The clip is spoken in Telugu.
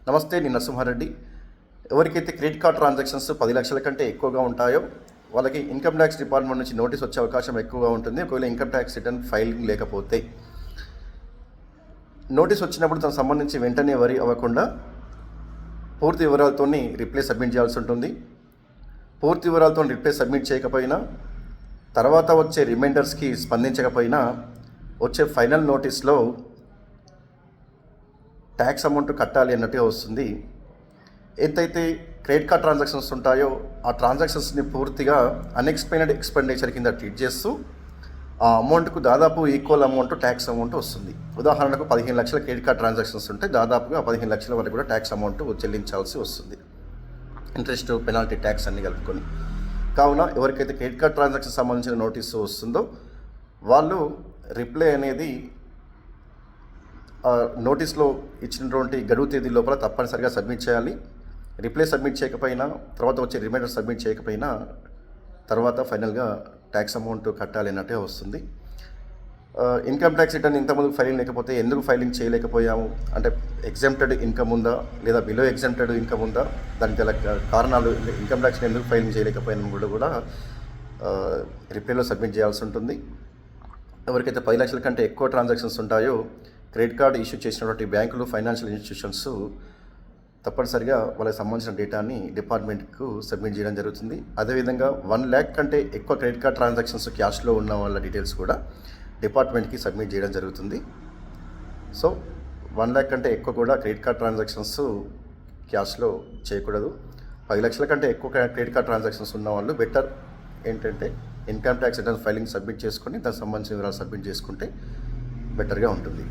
నమస్తే, నేను నరసింహారెడ్డి. ఎవరికైతే క్రెడిట్ కార్డ్ ట్రాన్సాక్షన్స్ 10 లక్షల కంటే ఎక్కువగా ఉంటాయో వాళ్ళకి ఇన్కమ్ ట్యాక్స్ డిపార్ట్మెంట్ నుంచి నోటీస్ వచ్చే అవకాశం ఎక్కువగా ఉంటుంది. ఒకవేళ ఇన్కమ్ ట్యాక్స్ రిటర్న్ ఫైలింగ్ లేకపోతే నోటీస్ వచ్చినప్పుడు దానికి సంబంధించి వెంటనే వరి అవ్వకుండా పూర్తి వివరాలతో రిప్లై సబ్మిట్ చేయాల్సి ఉంటుంది. పూర్తి వివరాలతో రిప్లై సబ్మిట్ చేయకపోయినా, తర్వాత వచ్చే రిమైండర్స్కి స్పందించకపోయినా వచ్చే ఫైనల్ నోటీస్లో ట్యాక్స్ అమౌంట్ కట్టాలి అన్నట్టుగా వస్తుంది. ఎంతైతే క్రెడిట్ కార్డ్ ట్రాన్సాక్షన్స్ ఉంటాయో ఆ ట్రాన్సాక్షన్స్ని పూర్తిగా అన్ఎక్స్ప్లెయినెడ్ ఎక్స్పెండిచర్ కింద ట్రీట్ చేస్తూ ఆ అమౌంట్కు దాదాపు ఈక్వల్ అమౌంట్ ట్యాక్స్ అమౌంట్ వస్తుంది. ఉదాహరణకు 15 లక్షల క్రెడిట్ కార్డ్ ట్రాన్సాక్షన్స్ ఉంటే దాదాపుగా 15 లక్షల వరకు కూడా ట్యాక్స్ అమౌంట్ చెల్లించాల్సి వస్తుంది, ఇంట్రెస్ట్, పెనాల్టీ, ట్యాక్స్ అన్ని కలుపుకొని. కావున ఎవరికైతే క్రెడిట్ కార్డ్ ట్రాన్సాక్షన్ సంబంధించిన నోటీసు వస్తుందో వాళ్ళు రిప్లై అనేది నోటీస్లో ఇచ్చినటువంటి గడువు తేదీ లోపల తప్పనిసరిగా సబ్మిట్ చేయాలి. రిప్లై సబ్మిట్ చేయకపోయినా, తర్వాత వచ్చే రిమైండర్ సబ్మిట్ చేయకపోయినా తర్వాత ఫైనల్గా ట్యాక్స్ అమౌంట్ కట్టాలి అన్నట్టే వస్తుంది. ఇన్కమ్ ట్యాక్స్ రిటర్న్ ఇంతకుముందు ఫైలింగ్ లేకపోతే ఎందుకు ఫైలింగ్ చేయలేకపోయాము అంటే ఎగ్జామ్టెడ్ ఇన్కమ్ ఉందా లేదా బిలో ఎగ్జామ్టెడ్ ఇన్కమ్ ఉందా, దానికి గల కారణాలు, ఇన్కమ్ ట్యాక్స్ని ఎందుకు ఫైలింగ్ చేయలేకపోయినా కూడా రిప్లైలో సబ్మిట్ చేయాల్సి ఉంటుంది. ఎవరికైతే 10 లక్షల కంటే ఎక్కువ ట్రాన్సాక్షన్స్ ఉంటాయో క్రెడిట్ కార్డు ఇష్యూ చేసినటువంటి బ్యాంకులు, ఫైనాన్షియల్ ఇన్స్టిట్యూషన్స్ తప్పనిసరిగా వాళ్ళకి సంబంధించిన డేటాని డిపార్ట్మెంట్కు సబ్మిట్ చేయడం జరుగుతుంది. అదేవిధంగా 1 lakh కంటే ఎక్కువ క్రెడిట్ కార్డ్ ట్రాన్సాక్షన్స్ క్యాష్లో ఉన్న వాళ్ళ డీటెయిల్స్ కూడా డిపార్ట్మెంట్కి సబ్మిట్ చేయడం జరుగుతుంది. సో 1 lakh కంటే ఎక్కువ కూడా క్రెడిట్ కార్డ్ ట్రాన్సాక్షన్స్ క్యాష్లో చేయకూడదు. 10 లక్షల కంటే ఎక్కువ క్రెడిట్ కార్డ్ ట్రాన్సాక్షన్స్ ఉన్న వాళ్ళు బెటర్ ఏంటంటే income tax return filing submit చేసుకొని దానికి సంబంధించిన వివరాలు సబ్మిట్ చేసుకుంటే బెటర్గా ఉంటుంది.